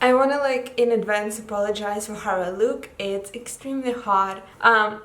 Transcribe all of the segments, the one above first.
I wanna in advance apologize for how I look. It's extremely hot,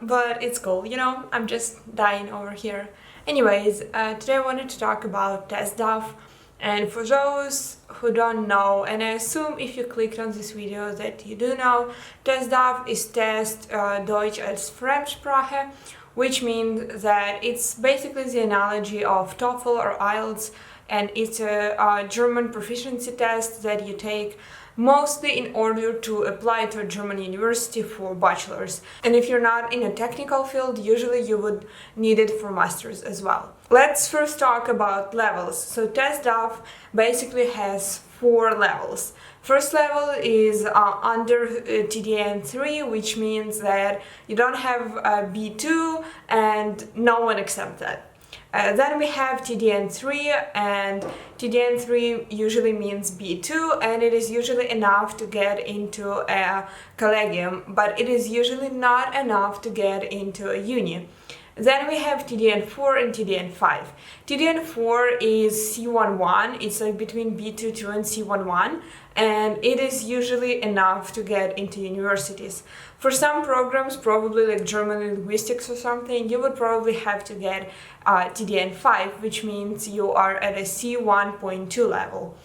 but it's cool, I'm just dying over here. Anyways, today I wanted to talk about Testdaf, and for those who don't know, and I assume if you clicked on this video that you do know, Testdaf is Test Deutsch als Fremdsprache, which means that it's basically the analogy of TOEFL or IELTS, and it's a German proficiency test that you take mostly in order to apply to a German university for bachelor's. And if you're not in a technical field, usually you would need it for master's as well. Let's first talk about levels. So Testdaf basically has 4 levels. First level is under TDN 3, which means that you don't have B2 and no one accepts that. Then we have TDN 3, and TDN 3 usually means B2, and it is usually enough to get into a collegium, but it is usually not enough to get into a uni. Then we have TDN 4 and TDN 5. TDN 4 is C11, it's between B22 and C11, and it is usually enough to get into universities. For some programs, probably like German linguistics or something, you would probably have to get TDN 5, which means you are at a C1.2 level.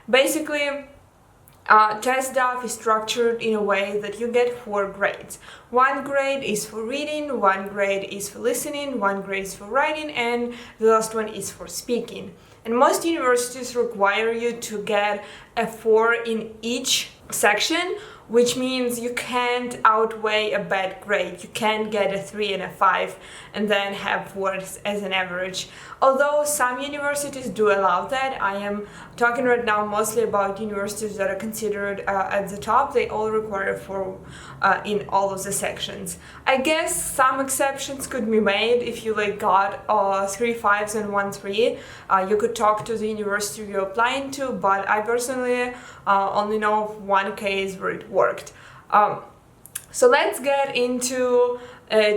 Basically, Testdaf is structured in a way that you get 4 grades. 1 grade is for reading, 1 grade is for listening, 1 grade is for writing, and the last one is for speaking. And most universities require you to get a 4 in each section, which means you can't outweigh a bad grade. You can't get a 3 and a 5 and then have 4 as an average. Although some universities do allow that, I am talking right now mostly about universities that are considered at the top. They all require 4 in all of the sections. I guess some exceptions could be made. If you got 3 5s and 1 3, you could talk to the university you're applying to, but I personally only know of 1 case where it worked. So let's get into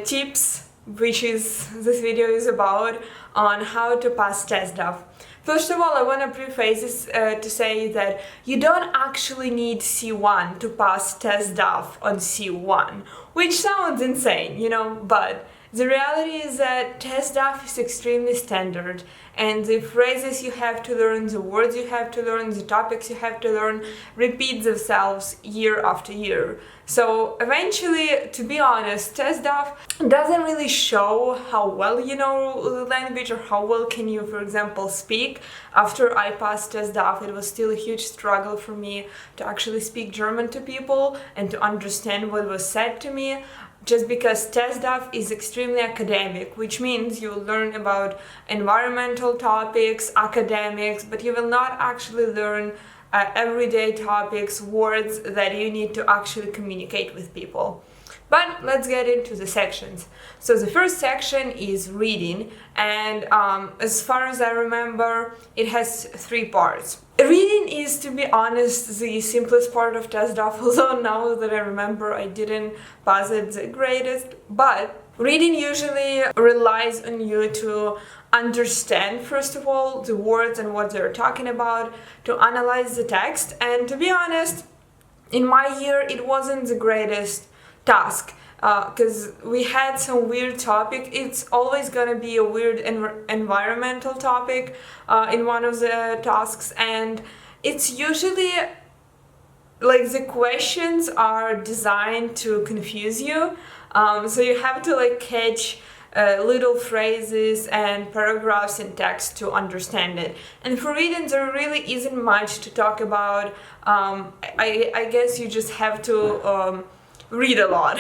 tips, which is this video is about, on how to pass Testdaf. First of all, I want to preface this to say that you don't actually need C1 to pass Testdaf on C1, which sounds insane, but the reality is that Testdaf is extremely standard, and the phrases you have to learn, the words you have to learn, the topics you have to learn repeat themselves year after year. So eventually, to be honest, Testdaf doesn't really show how well you know the language or how well can you, for example, speak. After I passed Testdaf, it was still a huge struggle for me to actually speak German to people and to understand what was said to me. Just because Testdaf is extremely academic, which means you will learn about environmental topics, academics, but you will not actually learn everyday topics, words that you need to actually communicate with people. But let's get into the sections. So the first section is reading, and as far as I remember, it has 3 parts. Reading is, to be honest, the simplest part of Testdaf, although now that I remember I didn't pass it the greatest, but reading usually relies on you to understand, first of all, the words and what they're talking about, to analyze the text, and to be honest, in my year it wasn't the greatest task, because we had some weird topic. It's always gonna be a weird environmental topic in one of the tasks, and it's usually the questions are designed to confuse you, so you have to catch little phrases and paragraphs in text to understand it. And for reading, there really isn't much to talk about. I guess you just have to read a lot.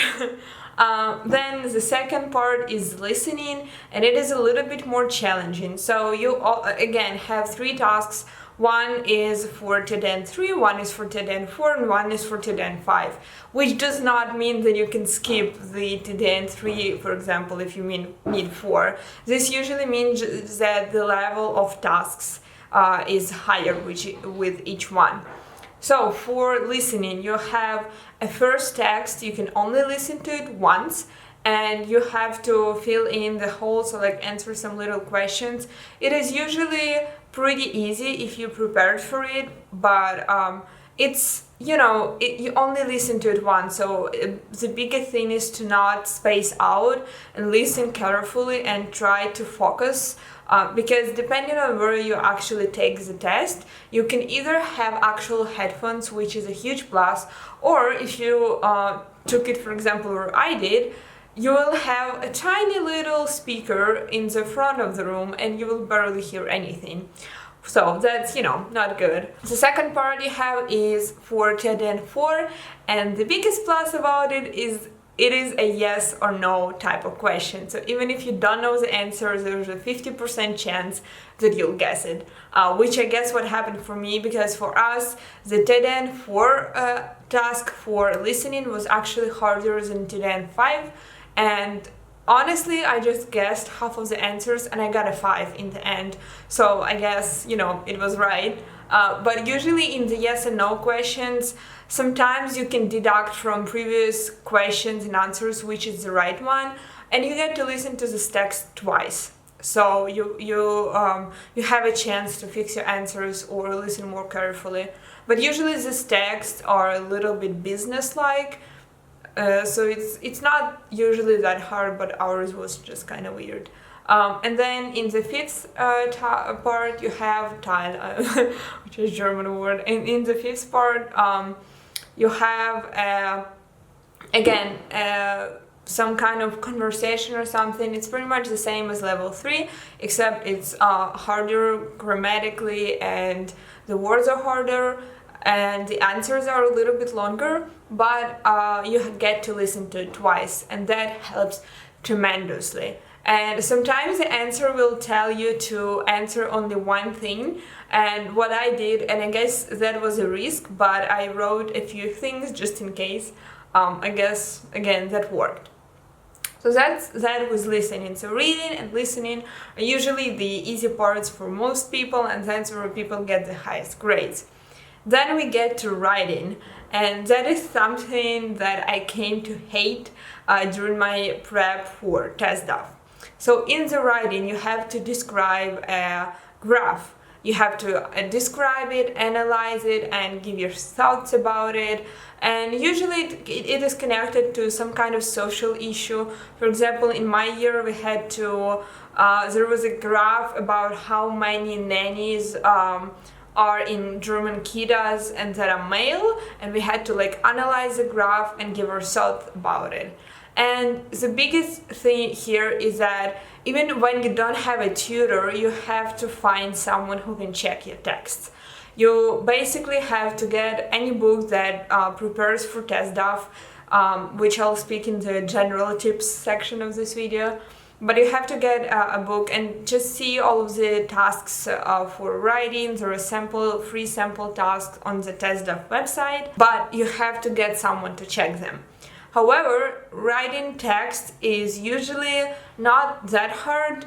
Then the second part is listening, and it is a little bit more challenging. So you again have 3 tasks. 1 is for TDN 3, 1 is for TDN 4, and 1 is for TDN 5, which does not mean that you can skip the TDN 3, for example, if you need 4. This usually means that the level of tasks is higher with each one. So for listening, you have a first text, you can only listen to it once, and you have to fill in the whole, so answer some little questions. It is usually pretty easy if you prepared for it, but it's, you only listen to it once, so the biggest thing is to not space out and listen carefully and try to focus, because depending on where you actually take the test, you can either have actual headphones, which is a huge plus, or if you took it, for example, where I did, you will have a tiny little speaker in the front of the room and you will barely hear anything. So that's, not good. The second part you have is for TED-4, and the biggest plus about it is a yes or no type of question. So even if you don't know the answer, there's a 50% chance that you'll guess it, which I guess what happened for me, because for us, the TED-4 task for listening was actually harder than TED-5, and honestly, I just guessed half of the answers and I got a 5 in the end. So I guess, it was right. But usually in the yes and no questions, sometimes you can deduct from previous questions and answers which is the right one, and you get to listen to this text twice. So you have a chance to fix your answers or listen more carefully. But usually these texts are a little bit business-like. So it's not usually that hard, but ours was just kind of weird. And then in the fifth part you have Teil, which is German word. And in the fifth part you have again some kind of conversation or something. It's pretty much the same as level 3, except it's harder grammatically and the words are harder and the answers are a little bit longer, but you get to listen to it twice, and that helps tremendously. And sometimes the answer will tell you to answer only one thing, and what I did, and I guess that was a risk, but I wrote a few things just in case. I guess, again, that worked. So that was listening. So reading and listening are usually the easy parts for most people, and that's where people get the highest grades. Then we get to writing, and that is something that I came to hate during my prep for Testdaf. So in the writing, you have to describe a graph. You have to describe it, analyze it, and give your thoughts about it. And usually it is connected to some kind of social issue. For example, in my year, we had to, there was a graph about how many nannies are in German Kitas and that are male, and we had to analyze the graph and give our thoughts about it. And the biggest thing here is that even when you don't have a tutor, you have to find someone who can check your texts. You basically have to get any book that prepares for Testdaf, which I'll speak in the general tips section of this video. But you have to get a book and just see all of the tasks for writing. There are free sample tasks on the Testdaf website, but you have to get someone to check them. However, writing text is usually not that hard.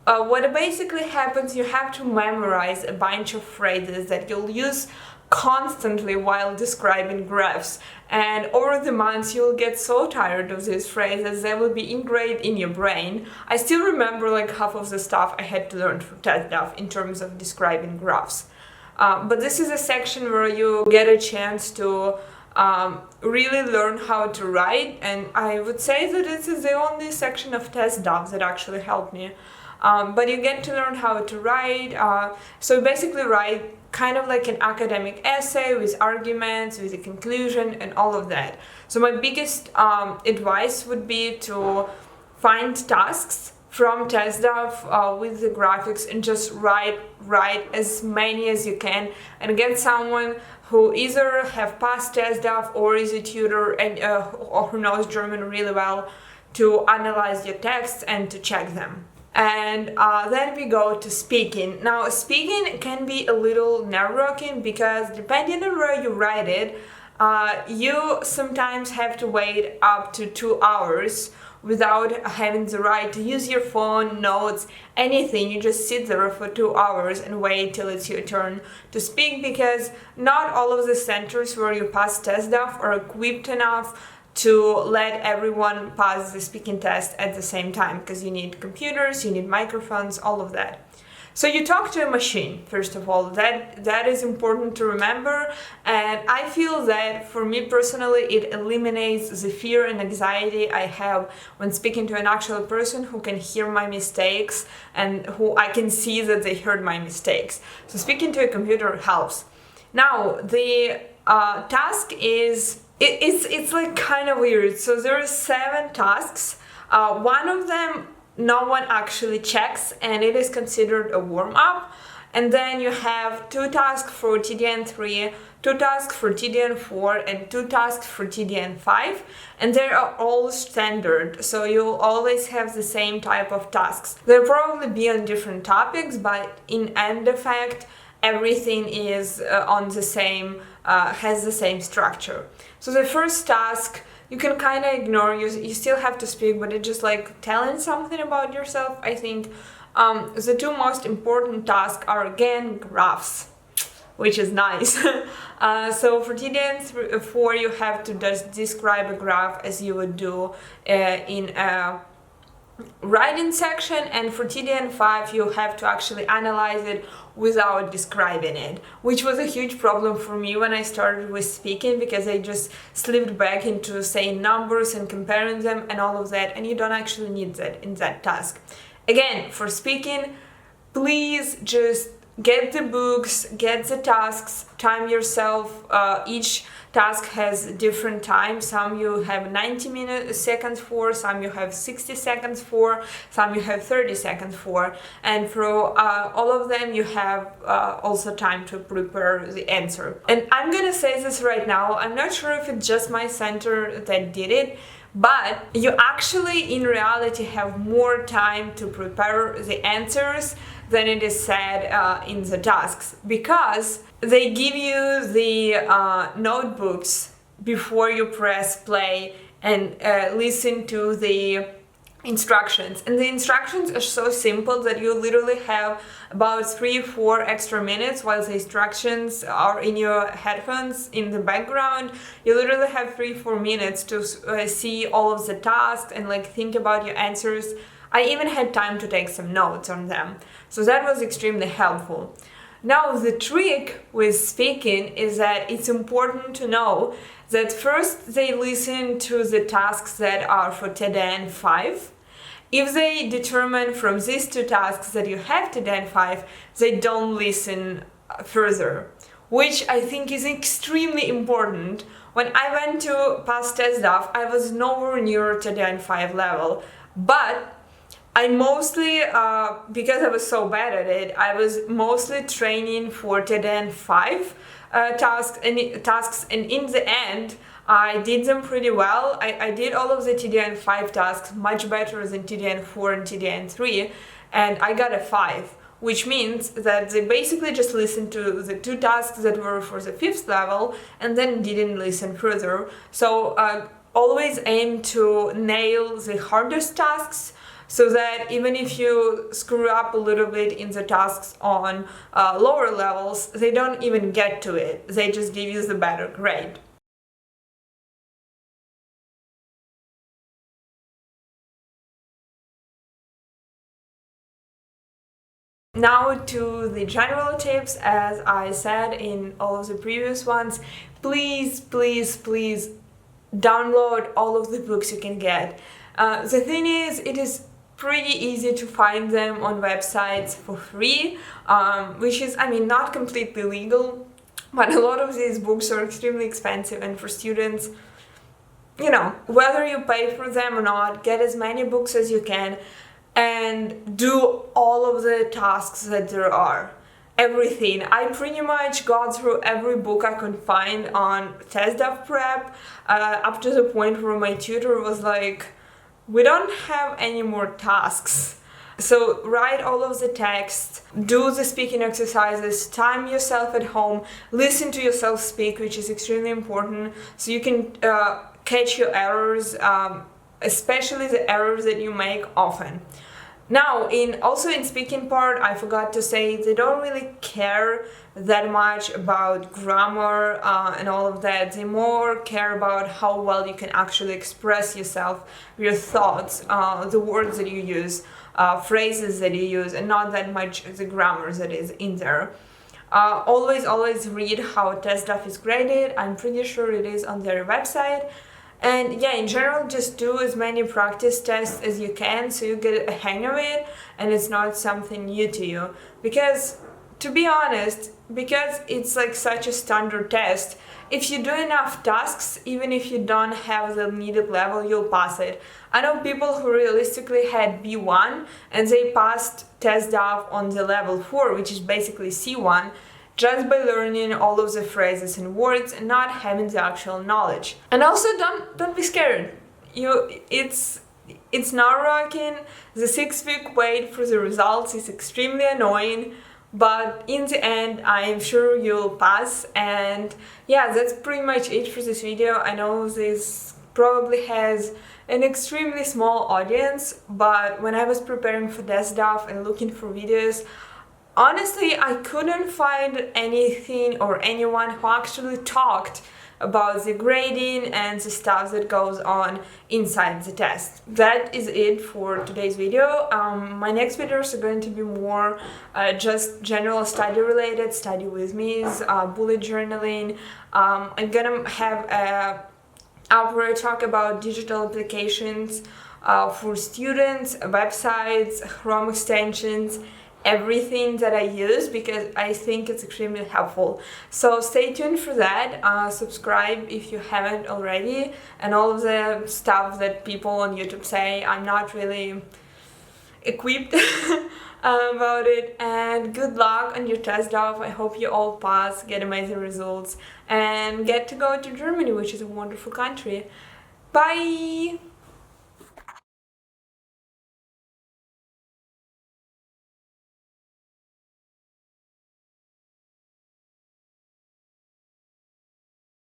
What basically happens, you have to memorize a bunch of phrases that you'll use constantly while describing graphs, and over the months you'll get so tired of these phrases they will be ingrained in your brain. I still remember half of the stuff I had to learn for Testdaf in terms of describing graphs. But this is a section where you get a chance to really learn how to write, and I would say that this is the only section of Testdaf that actually helped me. But you get to learn how to write, so basically write kind of like an academic essay with arguments, with a conclusion and all of that. So my biggest advice would be to find tasks from Testdaf with the graphics and just write as many as you can, and get someone who either have passed Testdaf or is a tutor and or who knows German really well to analyze your texts and to check them. And then we go to speaking. Now, speaking can be a little nerve-wracking because depending on where you write it, you sometimes have to wait up to 2 hours without having the right to use your phone, notes, anything. You just sit there for 2 hours and wait till it's your turn to speak, because not all of the centers where you pass Testdaf are equipped enough to let everyone pass the speaking test at the same time, because you need computers, you need microphones, all of that. So you talk to a machine, first of all. That is important to remember, and I feel that for me personally it eliminates the fear and anxiety I have when speaking to an actual person who can hear my mistakes and who I can see that they heard my mistakes. So speaking to a computer helps. Now the task is it's like kind of weird. So there are 7 tasks. One of them no one actually checks, and it is considered a warm-up. And then you have 2 tasks for TDN3, 2 tasks for TDN4, and 2 tasks for TDN5, and they are all standard, so you'll always have the same type of tasks. They'll probably be on different topics, but in end effect, everything is on the same, has the same structure. So the first task you can kind of ignore, you still have to speak, but it's just like telling something about yourself, I think. The 2 most important tasks are again graphs, which is nice. So for TDN4 you have to just describe a graph as you would do in a writing section, and for TDN5 you have to actually analyze it without describing it, which was a huge problem for me when I started with speaking, because I just slipped back into saying numbers and comparing them and all of that, and you don't actually need that in that task. Again, for speaking, please just get the books, get the tasks, time yourself. Each task has different time. Some you have 90 seconds for, some you have 60 seconds for, some you have 30 seconds for, and for all of them you have also time to prepare the answer. And I'm gonna say this right now, I'm not sure if it's just my center that did it, but you actually in reality have more time to prepare the answers than it is said in the tasks, because they give you the notebooks before you press play and listen to the instructions. And the instructions are so simple that you literally have about 3-4 extra minutes while the instructions are in your headphones in the background. You literally have 3-4 minutes to see all of the tasks and like think about your answers. I even had time to take some notes on them, so that was extremely helpful. Now the trick with speaking is that it's important to know that first they listen to the tasks that are for TDN5. If they determine from these 2 tasks that you have TDN5, they don't listen further, which I think is extremely important. When I went to pass Testdaf, I was nowhere near TDN5 level, but I mostly, because I was so bad at it, I was mostly training for TDN5 tasks, and in the end, I did them pretty well. I did all of the TDN5 tasks much better than TDN4 and TDN3, and I got a 5, which means that they basically just listened to the 2 tasks that were for the 5th level and then didn't listen further. So always aim to nail the hardest tasks, so that even if you screw up a little bit in the tasks on lower levels, they don't even get to it. They just give you the better grade. Now to the general tips. As I said in all of the previous ones, please download all of the books you can get. The thing is, it is pretty easy to find them on websites for free, which is, I mean, not completely legal, but a lot of these books are extremely expensive, and for students, you know, whether you pay for them or not, get as many books as you can and do all of the tasks that there are. Everything. I pretty much got through every book I could find on Testdaf prep, up to the point where my tutor was like, we don't have any more tasks. So write all of the text, do the speaking exercises, time yourself at home, listen to yourself speak, which is extremely important, so you can catch your errors, especially the errors that you make often. Now, also in speaking part, I forgot to say they don't really care that much about grammar and all of that. They more care about how well you can actually express yourself, your thoughts, the words that you use, phrases that you use, and not that much the grammar that is in there. Always read how Testdaf is graded. I'm pretty sure it is on their website. And yeah, in general, just do as many practice tests as you can so you get a hang of it and it's not something new to you. Because, to be honest, because it's like such a standard test, if you do enough tasks, even if you don't have the needed level, you'll pass it. I know people who realistically had B1 and they passed Testdaf on the level 4, which is basically C1, just by learning all of the phrases and words and not having the actual knowledge. And also don't be scared. It's nerve-wracking. The 6-week wait for the results is extremely annoying, but in the end I'm sure you'll pass. And yeah, that's pretty much it for this video. I know this probably has an extremely small audience, but when I was preparing for Testdaf and looking for videos, honestly, I couldn't find anything or anyone who actually talked about the grading and the stuff that goes on inside the test. That is it for today's video. My next videos are going to be more just general study related, study with me's, bullet journaling. I'm gonna have a app where I talk about digital applications for students, websites, Chrome extensions, everything that I use, because I think it's extremely helpful. So stay tuned for that. Subscribe if you haven't already, and all of the stuff that people on YouTube say, I'm not really equipped about it. And good luck on your Testdaf. I hope you all pass, get amazing results, and get to go to Germany, which is a wonderful country. Bye!